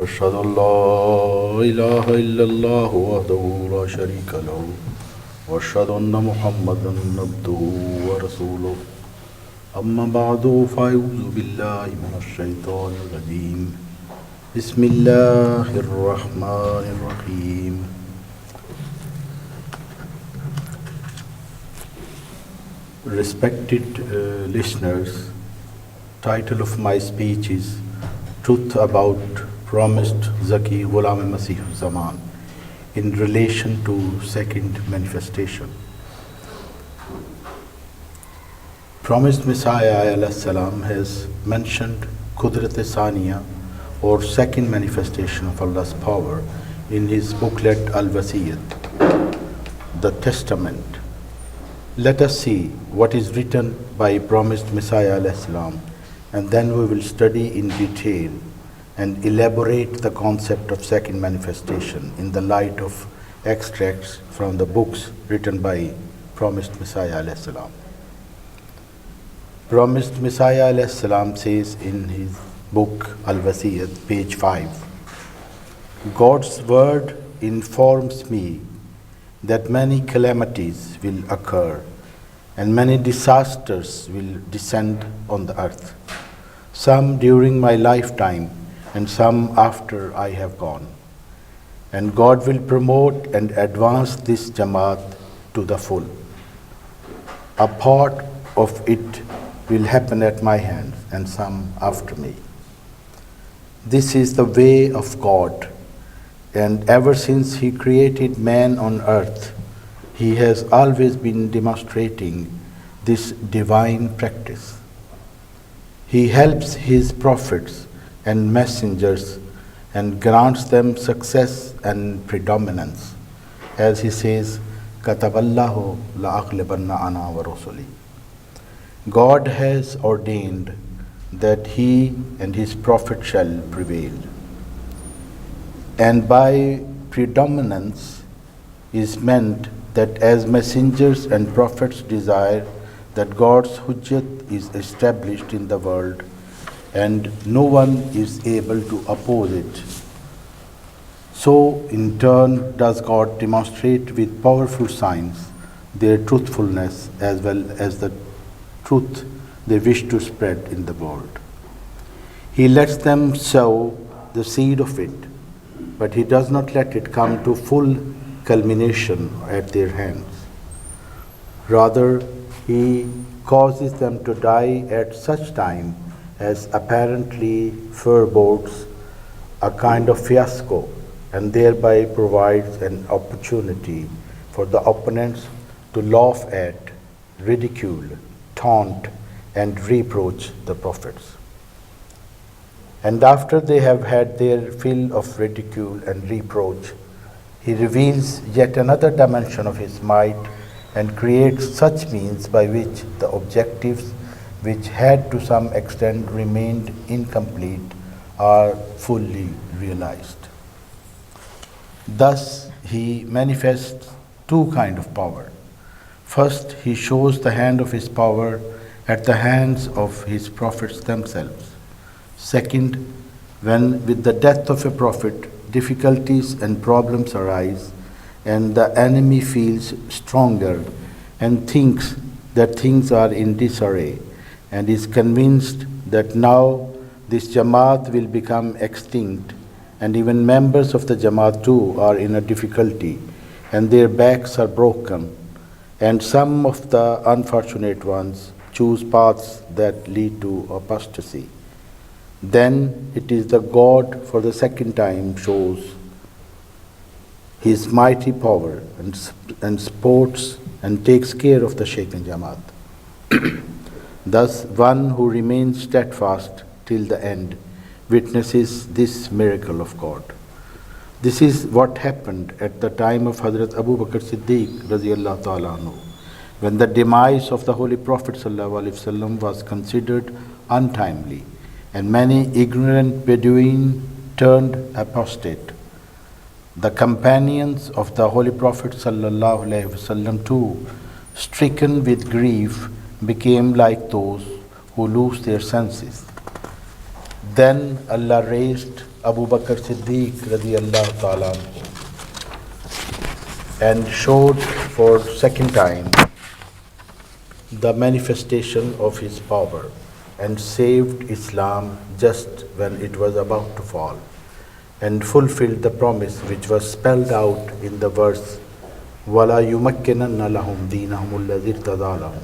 أشهد أن لا إله إلا الله وحده لا شريك له وأشهد أن محمدا عبده ورسوله أما بعد فأعوذ بالله من الشيطان الرجيم بسم الله الرحمن الرحيم. Respected listeners, title of my speech is Truth About Promised Zaki Ghulam Masih Zaman in relation to second manifestation. Promised Messiah alayhi salam has mentioned Qudrat-e Saniya or second manifestation of Allah's power in his booklet Al-Wasiyat, the Testament. Let us see what is written by promised Messiah alayhi salam, and then we will study in detail and elaborate the concept of second manifestation in the light of extracts from the books written by promised Messiah alayhi salam. Promised Messiah alayhi salam says in his book Al-Wasiyat, page 5, God's word informs me that many calamities will occur and many disasters will descend on the earth, some during my lifetime and some after I have gone. And God will promote and advance this Jamaat to the full. A part of it will happen at my hands and some after me. This is the way of God, and ever since He created man on earth, He has always been demonstrating this divine practice. He helps His prophets and messengers and grants them success and predominance. As He says, Kataballahu la'aghlibanna ana wa rusuli. God has ordained that He and His prophet shall prevail. And by predominance is meant that as messengers and prophets desire that God's hujjat is established in the world and no one is able to oppose it, so in turn does God demonstrate with powerful signs their truthfulness as well as the truth they wish to spread in the world. He lets them sow the seed of it, but He does not let it come to full culmination at their hands. Rather, He causes them to die at such time as apparently forebodes a kind of fiasco, and thereby provides an opportunity for the opponents to laugh at, ridicule, taunt, and reproach the prophets. And after they have had their fill of ridicule and reproach, He reveals yet another dimension of His might and creates such means by which the objectives which had to some extent remained incomplete are fully realized. Thus, He manifests two kinds of power. First, He shows the hand of His power at the hands of His prophets themselves. Second, when with the death of a prophet, difficulties and problems arise, and the enemy feels stronger and thinks that things are in disarray, and is convinced that now this Jamaat will become extinct, and even members of the Jamaat too are in a difficulty, and their backs are broken, and some of the unfortunate ones choose paths that lead to apostasy. Then it is the God for the second time shows His mighty power and supports and takes care of the shaken Jamaat. Thus, one who remains steadfast till the end witnesses this miracle of God. This is what happened at the time of Hazrat Abu Bakr Siddiq radiyallahu ta'ala anhu, when the demise of the Holy Prophet sallallahu alaihi wasallam was considered untimely, and many ignorant Bedouin turned apostate. The companions of the Holy Prophet sallallahu alaihi wasallam too, stricken with grief, became like those who lose their senses. Then Allah raised Abu Bakr Siddiq radiallahu ta'ala anhu, and showed for second time the manifestation of his power and saved Islam just when it was about to fall, and fulfilled the promise which was spelled out in the verse وَلَا يُمَكِّنَنَّ لَهُمْ دِينَهُمُ الَّذِي ارْتَضَىٰ لَهُمْ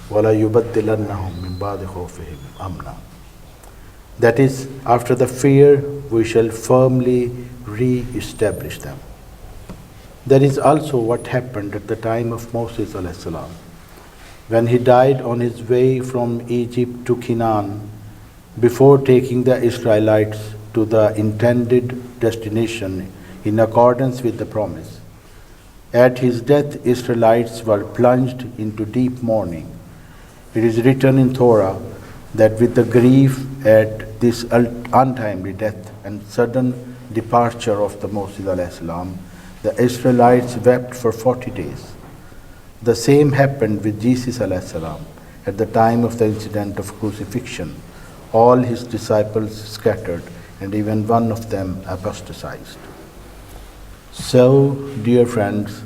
وَلَا يُبَدِّلَنَّهُم مِّن بَعْدِ خَوْفِهِمْ أَمْنًا. That is, after the fear, we shall firmly re-establish them. That is also what happened at the time of Moses alayhi salam. When he died on his way from Egypt to Canaan, before taking the Israelites to the intended destination in accordance with the promise. At his death, Israelites were plunged into deep mourning. It is written in Torah that with the grief at this untimely death and sudden departure of the Moses alayhi salam, the Israelites wept for 40 days. The same happened with Jesus alayhi salam. At the time of the incident of crucifixion, all his disciples scattered, and even one of them apostatized. So, dear friends,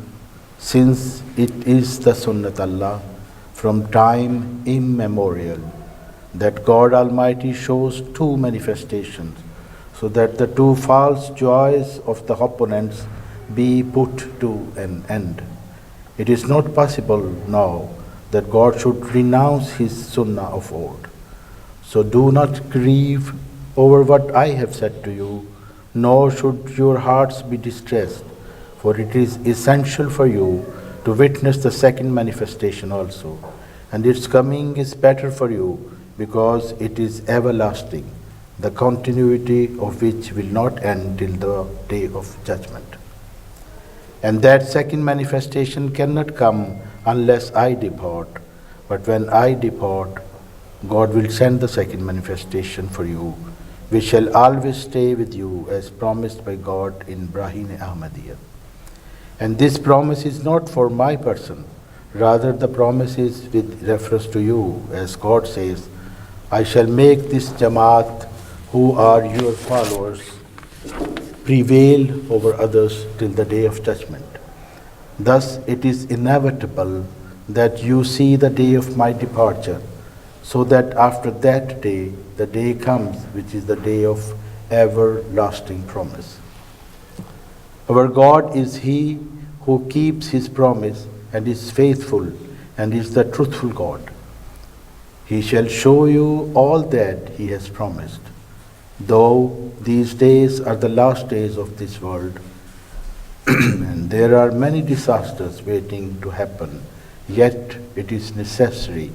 since it is the Sunnat Allah from time immemorial that God Almighty shows two manifestations so that the two false joys of the opponents be put to an end, it is not possible now that God should renounce his Sunnah of old. So do not grieve over what I have said to you, nor should your hearts be distressed, for it is essential for you to witness the second manifestation also, and its coming is better for you because it is everlasting, the continuity of which will not end till the day of judgment. And that second manifestation cannot come unless I depart, but when I depart, God will send the second manifestation for you, which shall always stay with you as promised by God in Brahine Ahmadiyya. And this promise is not for my person, rather the promise is with reference to you, as God says, I shall make this Jamaat, who are your followers, prevail over others till the day of judgment. Thus it is inevitable that you see the day of my departure, so that after that day, the day comes which is the day of everlasting promise. Our God is He who keeps His promise and is faithful and is the truthful God. He shall show you all that He has promised. Though these days are the last days of this world, and there are many disasters waiting to happen, yet it is necessary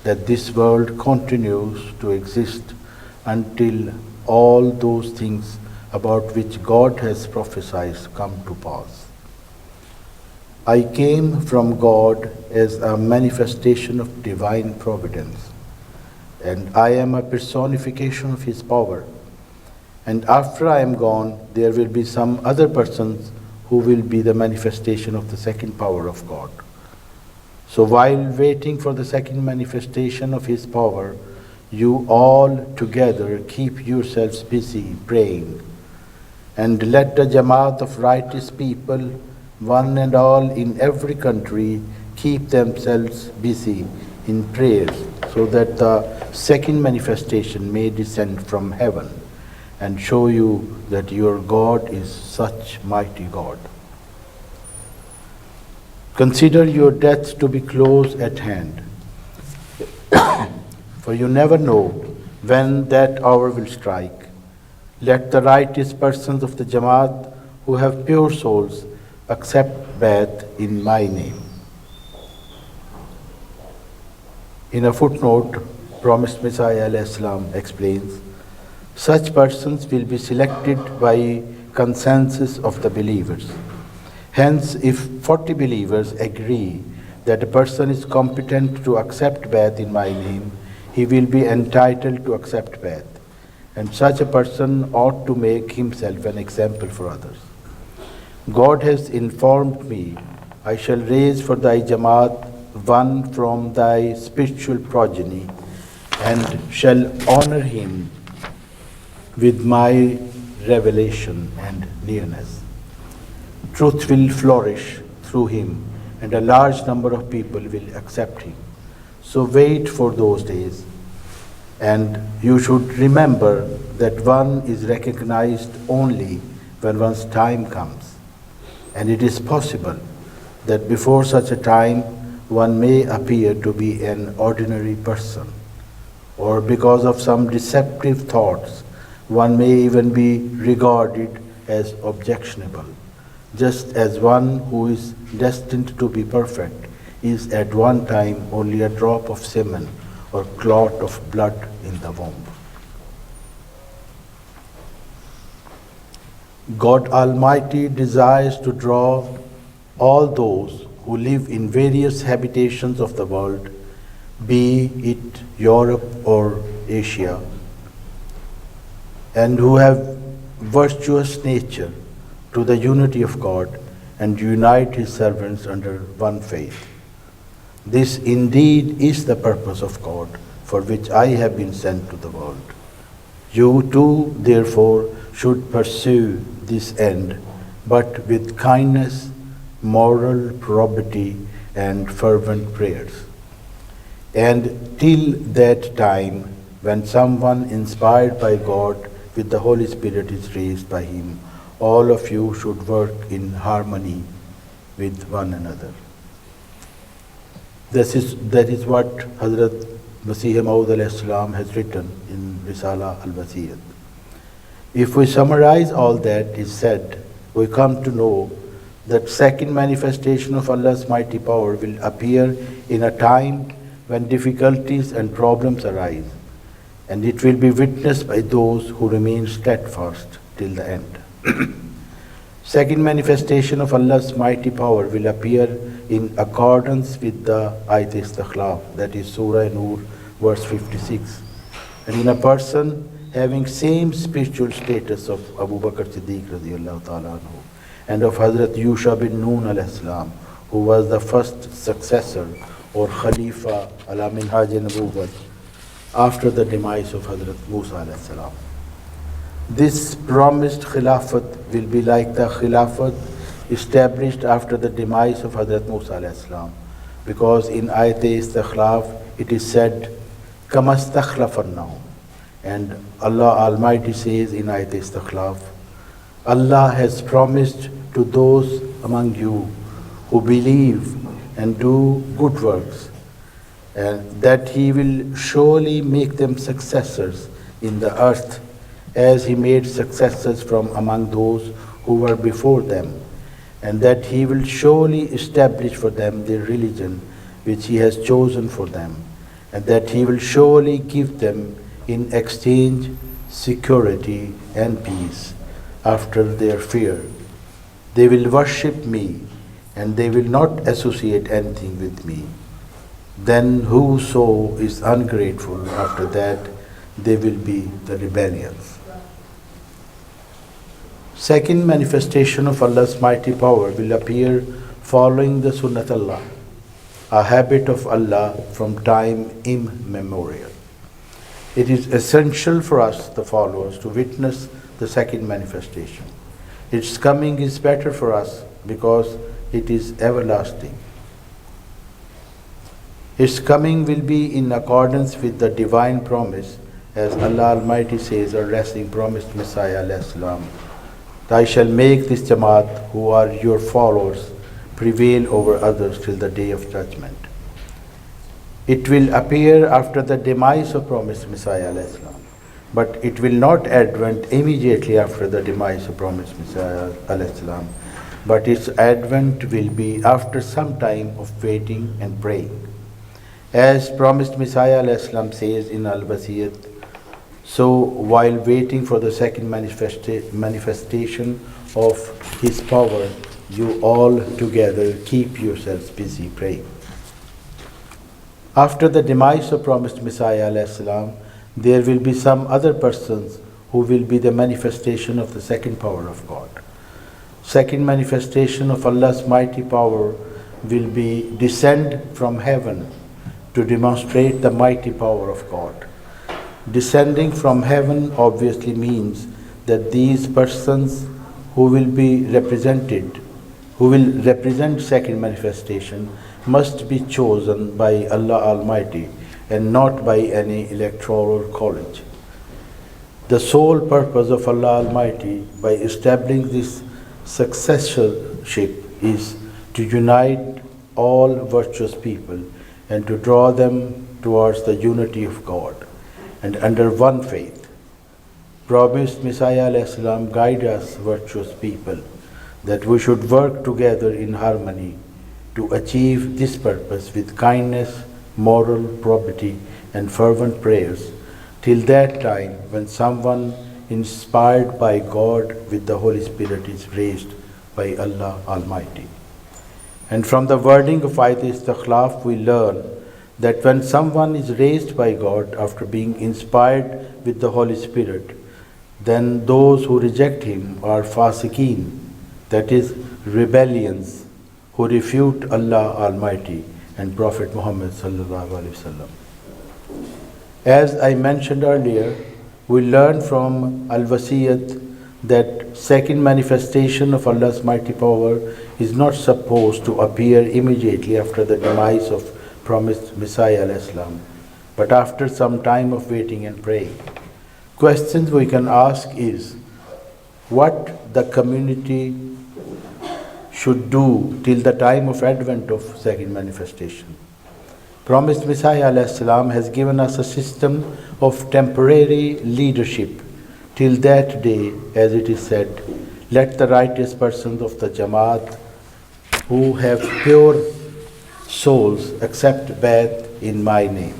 that this world continues to exist until all those things about which God has prophesied come to pass. I came from God as a manifestation of divine providence, and I am a personification of His power. And after I am gone, there will be some other persons who will be the manifestation of the second power of God. So while waiting for the second manifestation of His power, you all together keep yourselves busy praying, and let the Jamaat of righteous people, one and all in every country, keep themselves busy in prayers, so that the second manifestation may descend from heaven and show you that your God is such mighty God. Consider your death to be close at hand, for you never know when that hour will strike. Let the righteous persons of the Jamaat who have pure souls accept Bai'at in my name. In a footnote, Promised Messiah ﷺ explains, such persons will be selected by consensus of the believers. Hence, if 40 believers agree that a person is competent to accept Bai'at in my name, he will be entitled to accept Bai'at, and such a person ought to make himself an example for others. God has informed me, I shall raise for thy Jamaat one from thy spiritual progeny, and shall honor him with my revelation and nearness. Truth will flourish through him, and a large number of people will accept him. So wait for those days, and you should remember that one is recognized only when one's time comes. And it is possible that before such a time, one may appear to be an ordinary person, or because of some deceptive thoughts, one may even be regarded as objectionable, just as one who is destined to be perfect is at one time only a drop of semen or clot of blood in the womb. God Almighty desires to draw all those who live in various habitations of the world, be it Europe or Asia, and who have virtuous nature, to the unity of God and unite his servants under one faith. This indeed is the purpose of God, for which I have been sent to the world. You too, therefore, should pursue this end, but with kindness, moral probity, and fervent prayers. And till that time, when someone inspired by God with the Holy Spirit is raised by him, all of you should work in harmony with one another. That is what Hazrat Masih Maud alayhi salam has written in Risala al-Wasiyat. If we summarize all that is said, we come to know that second manifestation of Allah's mighty power will appear in a time when difficulties and problems arise, and it will be witnessed by those who remain steadfast till the end. Second manifestation of Allah's mighty power will appear in accordance with the Ayat Istikhlaf, that is Surah Nur, verse 56, and in a person having same spiritual status of Abu Bakr Siddiq radiyallahu ta'ala anhu, and of Hazrat Yusha bin Nun alayhi salam, who was the first successor or Khalifa ala minhaj Nabuwwat after the demise of Hazrat Musa alayhi salam. This promised Khilafat will be like the Khilafat established after the demise of Hazrat Musa alayhi salam, because in Ayat Istikhlaf it is said, Kama stakhlafannahum, and Allah Almighty says in Ayat Istikhlaf, Allah has promised to those among you who believe and do good works, and that He will surely make them successors in the earth, as He made successors from among those who were before them, and that He will surely establish for them their religion which He has chosen for them, and that He will surely give them in exchange security and peace after their fear. They will worship me, and they will not associate anything with me. Then whoso is ungrateful after that, they will be the rebellions. Second manifestation of Allah's mighty power will appear following the Sunnat Allah, a habit of Allah from time immemorial. It is essential for us, the followers, to witness the second manifestation. Its coming is better for us because it is everlasting. Its coming will be in accordance with the divine promise, as Allah Almighty says, addressing promised Messiah alayhi salam, I shall make this Jamaat, who are your followers, prevail over others till the day of judgment. It will appear after the demise of promised Messiah alayhi salam, but it will not advent immediately after the demise of promised Messiah alayhi salam, but its advent will be after some time of waiting and praying. As promised Messiah alayhi salam says in Al-Wasiyat, so while waiting for the second manifestation of His power, you all together keep yourselves busy praying. After the demise of promised Messiah alayhi salam, there will be some other persons who will be the manifestation of the second power of God. Second manifestation of Allah's mighty power will be descend from heaven to demonstrate the mighty power of God. Descending from heaven obviously means that these persons who will be represented, who will represent second manifestation, must be chosen by Allah Almighty and not by any electoral college. The sole purpose of Allah Almighty by establishing this successorship is to unite all virtuous people and to draw them towards the unity of God and under one faith. Promised Messiah ﷺ guide us virtuous people that we should work together in harmony to achieve this purpose with kindness, moral probity and fervent prayers till that time when someone inspired by God with the Holy Spirit is raised by Allah Almighty. And from the wording of Ayat Istikhlaf we learn that when someone is raised by God after being inspired with the Holy Spirit, then those who reject him are fasiqeen, that is, rebellions, who refute Allah Almighty and Prophet Muhammad sallallahu alaihi wasallam. As I mentioned earlier, we learn from Al-Wasiyat that second manifestation of Allah's mighty power is not supposed to appear immediately after the demise of promised Messiah al-Islam, but after some time of waiting and praying. Questions we can ask is, what the community should do till the time of advent of second manifestation? Promised Messiah ﷺ has given us a system of temporary leadership till that day, as it is said, let the righteous persons of the Jamaat who have pure souls accept Bai'at in my name.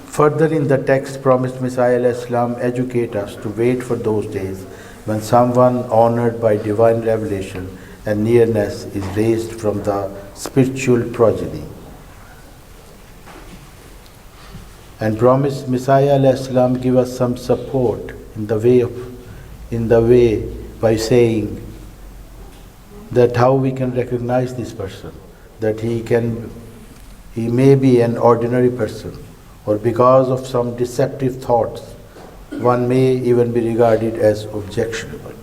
Further in the text, promised Messiah ﷺ educate us to wait for those days when someone honored by divine revelation and nearness is raised from the spiritual progeny. And promised Messiah ﷺ give us some support in the way by saying that how we can recognize this person, that he may be an ordinary person, or because of some deceptive thoughts, one may even be regarded as objectionable.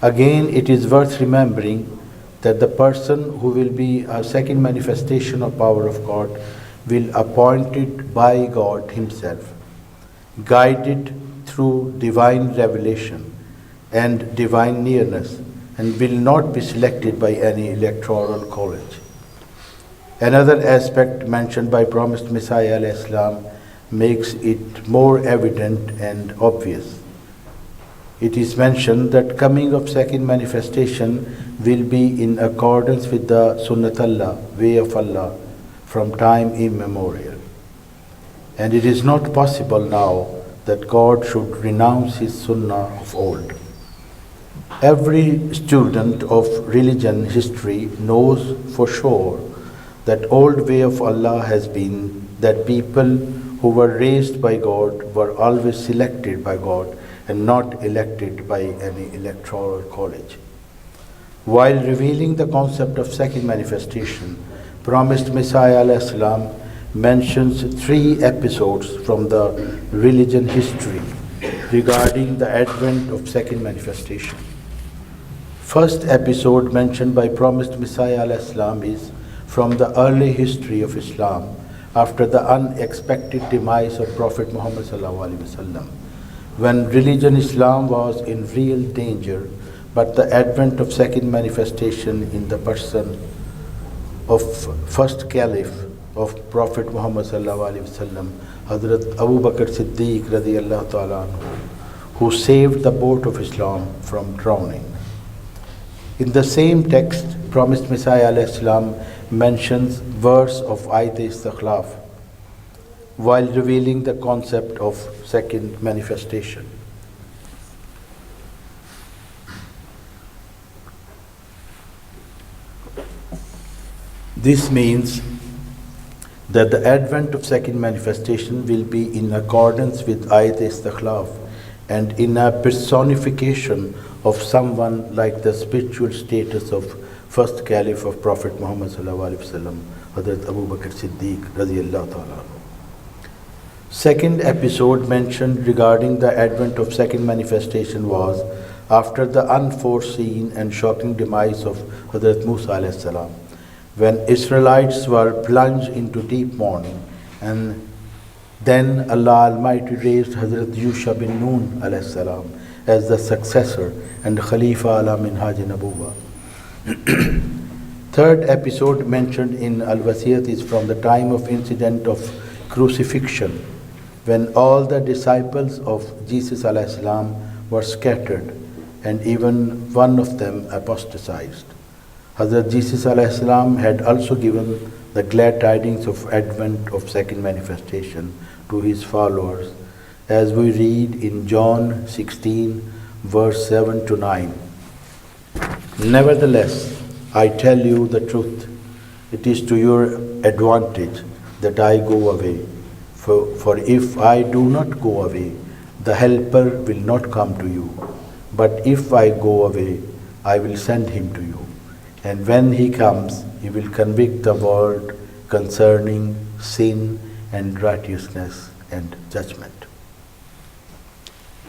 Again, it is worth remembering that the person who will be a second manifestation of power of God will appointed by God himself, guided through divine revelation and divine nearness, and will not be selected by any electoral college. Another aspect mentioned by promised Messiah al-Islam makes it more evident and obvious. It is mentioned that coming of second manifestation will be in accordance with the Sunnatullah, way of Allah, from time immemorial. And it is not possible now that God should renounce his Sunnah of old. Every student of religion history knows for sure that old way of Allah has been that people who were raised by God were always selected by God and not elected by any electoral college. While revealing the concept of second manifestation, promised Messiah al-Islam mentions 3 episodes from the religion history regarding the advent of second manifestation. First episode mentioned by promised Messiah al-Islam is from the early history of Islam after the unexpected demise of Prophet Muhammad sallallahu alaihi wasallam, when religion Islam was in real danger, but the advent of second manifestation in the person of first caliph of Prophet Muhammad sallallahu alaihi wasallam, Hazrat Abu Bakr Siddiq radiyallahu ta'ala anhu, who saved the boat of Islam from drowning. In the same text, promised Messiah al-Islam mentions verse of Ayat Istikhlaf while revealing the concept of second manifestation. This means that the advent of second manifestation will be in accordance with Ayat Istikhlaf and in a personification of someone like the spiritual status of first caliph of Prophet Muhammad sallallahu alaihi wasallam, Hazrat Abu Bakr Siddiq radiyallahu ta'ala. Second episode mentioned regarding the advent of second manifestation was after the unforeseen and shocking demise of Hazrat Musa alayhi salam, when Israelites were plunged into deep mourning, and then Allah Almighty raised Hazrat Yusha bin Nun alayhi salam as the successor and Khalifa ala Minhaj Nabuwa. Third episode mentioned in Al-Wasiyat is from the time of incident of crucifixion, when all the disciples of Jesus alayhi salam were scattered and even one of them apostatized. Hazrat Jesus alayhi salam had also given the glad tidings of advent of second manifestation to his followers, as we read in John 16 verse 7 to 9. Nevertheless, I tell you the truth, it is to your advantage that I go away. For if I do not go away, the Helper will not come to you. But if I go away, I will send him to you. And when he comes, he will convict the world concerning sin and righteousness and judgment.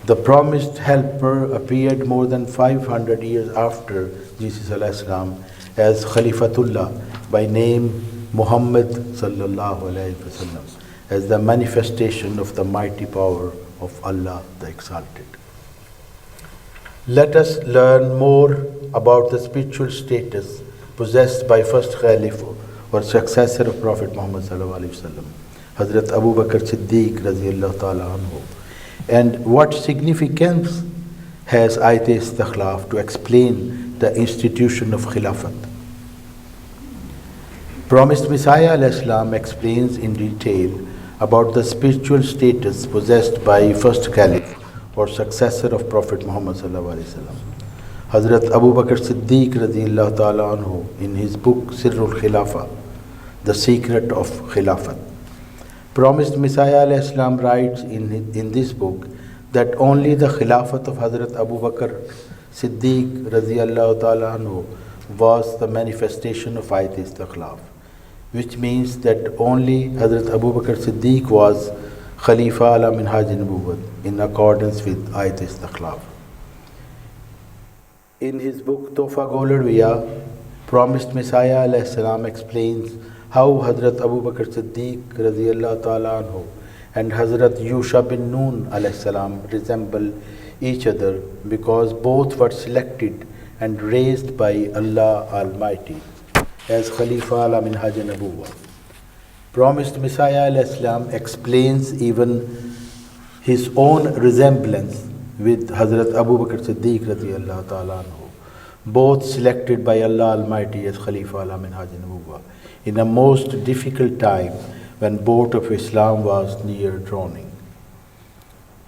The promised Helper appeared more than 500 years after Jesus alayhi salam as Khalifatullah, by name Muhammad sallallahu alayhi wasallam, as the manifestation of the mighty power of Allah the Exalted. Let us learn more about the spiritual status possessed by first Caliph or successor of Prophet Muhammad sallallahu alaihi wasallam, Hazrat Abu Bakr Siddiq radiyallahu ta'ala anhu, and what significance has Ayat Istikhlaf to explain the institution of Khilafat. Promised Messiah alayhi salam explains in detail about the spiritual status possessed by first Caliph or successor of Prophet Muhammad sallallahu alaihi wasallam, Hazrat Abu Bakr Siddiq radiyallahu ta'ala anhu, in his book Sirrul Khilafa, The Secret of Khilafat. Promised Messiah alayhi salam writes in this book that only the Khilafat of Hazrat Abu Bakr Siddiq radiyallahu ta'ala anhu was the manifestation of Ayat Istikhlaf, which means that only Hazrat Abu Bakr Siddiq was Khalifa ala Minhaj Nabuwwat in accordance with Ayat Istikhlaf. In his book Tofa Golarwiya, Promised Messiah alayhi salam explains how Hazrat Abu Bakr Siddiq radiyallahu ta'ala anhu and Hazrat Yusha bin Nun alayhi salam resemble each other because both were selected and raised by Allah Almighty as Khalifa ala Minhaj Nabuwwah. Promised Messiah alayhi salam explains even his own resemblance with Hazrat Abu Bakr Siddiq radiyallahu ta'ala anhu, both selected by Allah Almighty as Khalifa ala Minhaj Nabuwwah in a most difficult time when boat of Islam was near drowning.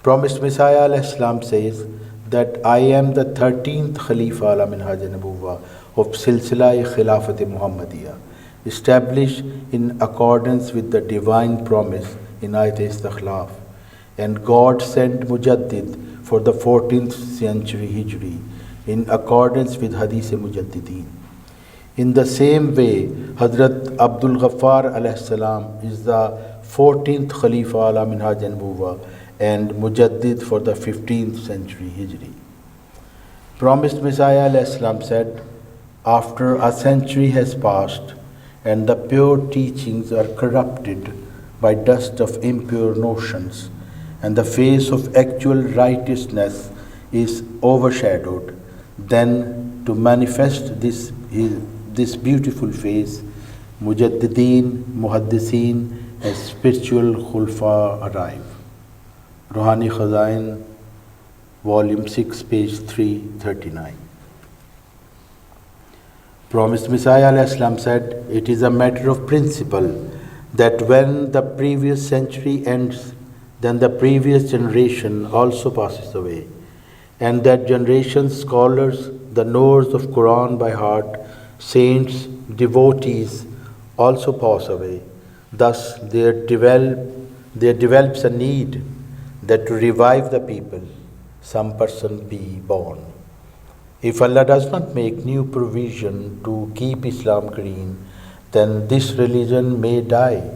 Promised Messiah alayhi salam says that I am the 13th Khalifa ala Minhaj Nabuwwah of Silsila-e Khilafat Muhammadiyah, established in accordance with the divine promise in Ayat Istikhlaf, and God sent Mujaddid for the 14th century Hijri in accordance with Hadith Mujaddideen. In the same way, Hazrat Abdul Ghaffar alayhi salam is the 14th Khalifa ala Minhaj Nabuwwah and Mujaddid for the 15th century Hijri. Promised Messiah alayhi salam said, after a century has passed and the pure teachings are corrupted by dust of impure notions, and the face of actual righteousness is overshadowed, then to manifest this beautiful face, Mujaddideen, Muhaddiseen as spiritual Khulfa arrive. Ruhani Khazain, Volume 6, page 339. Promised Messiah alayhi salam said, it is a matter of principle that when the previous century ends, then the previous generation also passes away, and that generation's scholars, the knowers of Quran by heart, saints, devotees also pass away. Thus there develops a need that to revive the people, some person be born. If Allah does not make new provision to keep Islam green, then this religion may die,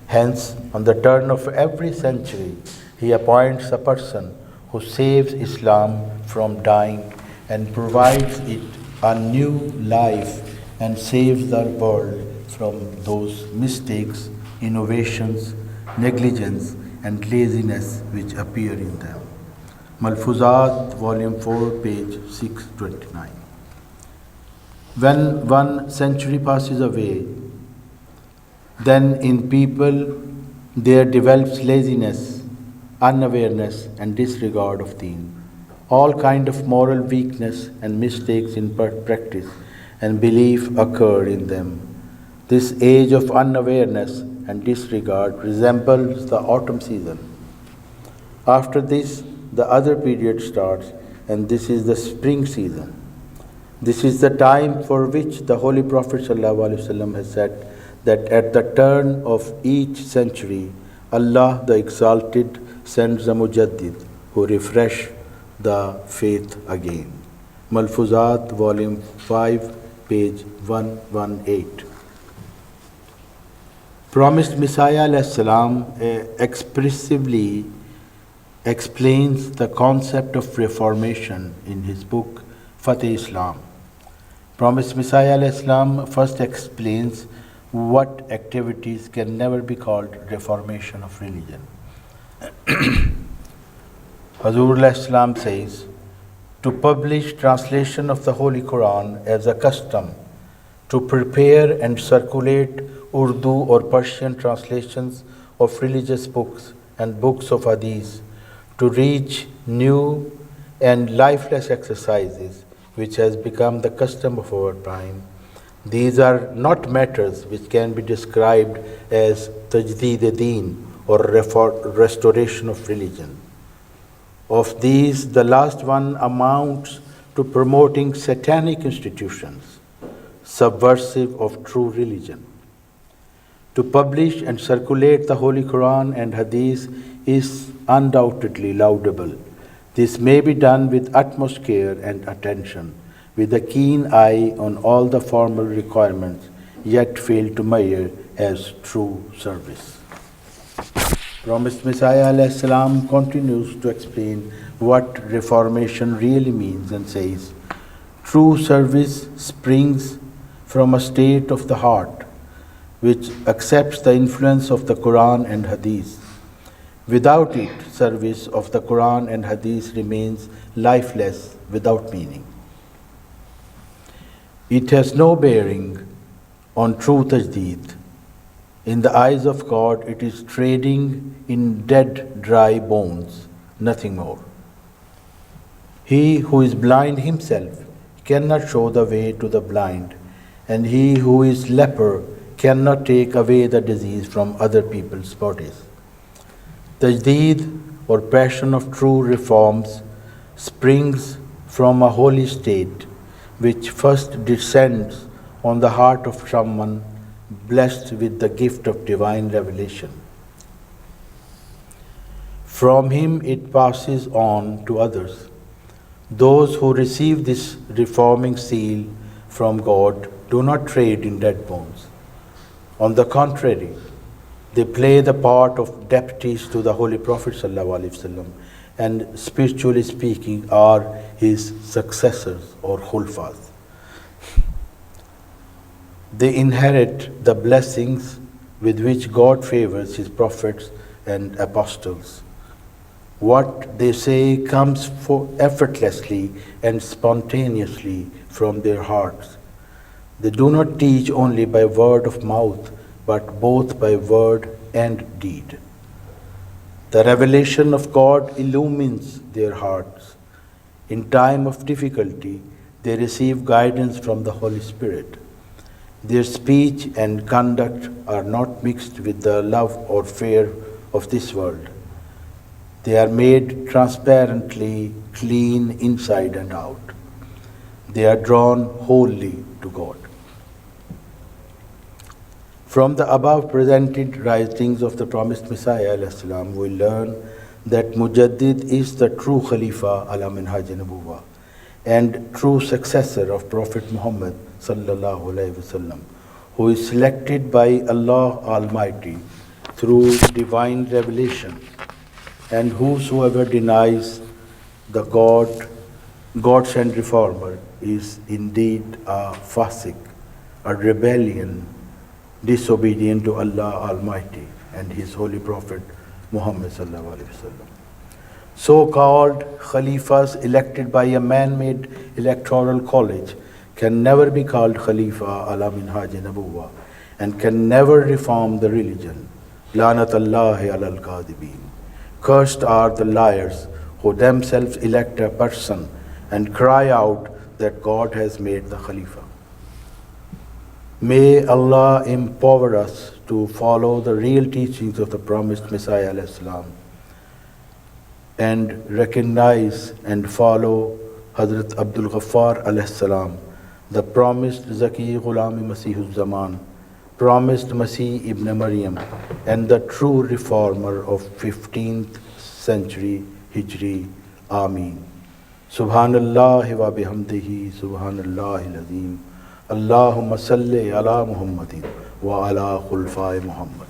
Hence, on the turn of every century, he appoints a person who saves Islam from dying and provides it a new life and saves the world from those mistakes, innovations, negligence, and laziness which appear in them. Malfuzat, Volume 4, page 629. When one century passes away, then in people there develops laziness, unawareness, and disregard of deen. All kind of moral weakness and mistakes in practice and belief occur in them. This age of unawareness and disregard resembles the autumn season. After this, the other period starts, and this is the spring season. This is the time for which the Holy Prophet ﷺ has said that at the turn of each century, Allah the Exalted sends a Mujaddid who refresh the faith again. Malfuzat, Volume 5, page 118. Promised Messiah ﷺ expressively explains the concept of reformation in his book Fateh Islam. Promised Messiah ﷺ first explains what activities can never be called reformation of religion. Hazur ﷺ says, to publish translation of the Holy Quran as a custom, to prepare and circulate Urdu or Persian translations of religious books and books of Hadith, to reach new and lifeless exercises, which has become the custom of our time. These are not matters which can be described as tajdeed-e-deen or restoration of religion. Of these, the last one amounts to promoting satanic institutions, subversive of true religion. To publish and circulate the Holy Quran and Hadith is undoubtedly laudable. This may be done with utmost care and attention, with a keen eye on all the formal requirements, yet fail to measure as true service. Promised Messiah ﷺ continues to explain what reformation really means and says, true service springs from a state of the heart which accepts the influence of the Quran and Hadith. Without it, service of the Quran and Hadith remains lifeless, without meaning. It has no bearing on true tajdeed. In the eyes of God, it is trading in dead, dry bones, nothing more. He who is blind himself cannot show the way to the blind, and he who is leper cannot take away the disease from other people's bodies. Tajdeed, or passion of true reforms, springs from a holy state which first descends on the heart of someone blessed with the gift of divine revelation. From him it passes on to others. Those who receive this reforming seal from God do not trade in dead bones. On the contrary, they play the part of deputies to the Holy Prophet ﷺ, and spiritually speaking are his successors or khulfas. They inherit the blessings with which God favors his prophets and apostles. What they say comes effortlessly and spontaneously from their hearts. They do not teach only by word of mouth, but both by word and deed. The revelation of God illumines their hearts. In time of difficulty, they receive guidance from the Holy Spirit. Their speech and conduct are not mixed with the love or fear of this world. They are made transparently clean inside and out. They are drawn wholly to God. From the above presented writings of the promised Messiah ﷺ, we learn that Mujaddid is the true Khalifa ala minhaj Nabuwah and true successor of Prophet Muhammad sallallahu alaihi wasallam, who is selected by Allah Almighty through divine revelation, and whosoever denies the God-sent reformer is indeed a fasik, a rebellion, disobedient to Allah Almighty and His Holy Prophet Muhammad sallallahu alaihi wasallam. So-called Khalifas elected by a man-made electoral college can never be called Khalifa ala minhaj nabuwwa and can never reform the religion. Lanatallahi alal kadibin. Cursed are the liars who themselves elect a person and cry out that God has made the Khalifa. May Allah empower us to follow the real teachings of the promised Messiah alayhi salam and recognize and follow Hazrat Abdul Ghaffar alayhi salam, the promised Zaki Ghulam Masihuz Zaman, promised Masih ibn Maryam, and the true reformer of 15th century Hijri. Ameen. Subhanallah wa bihamdihi, Subhanallah al-Azim. Allahumma salli ala Muhammadin wa ala khulfai Muhammad.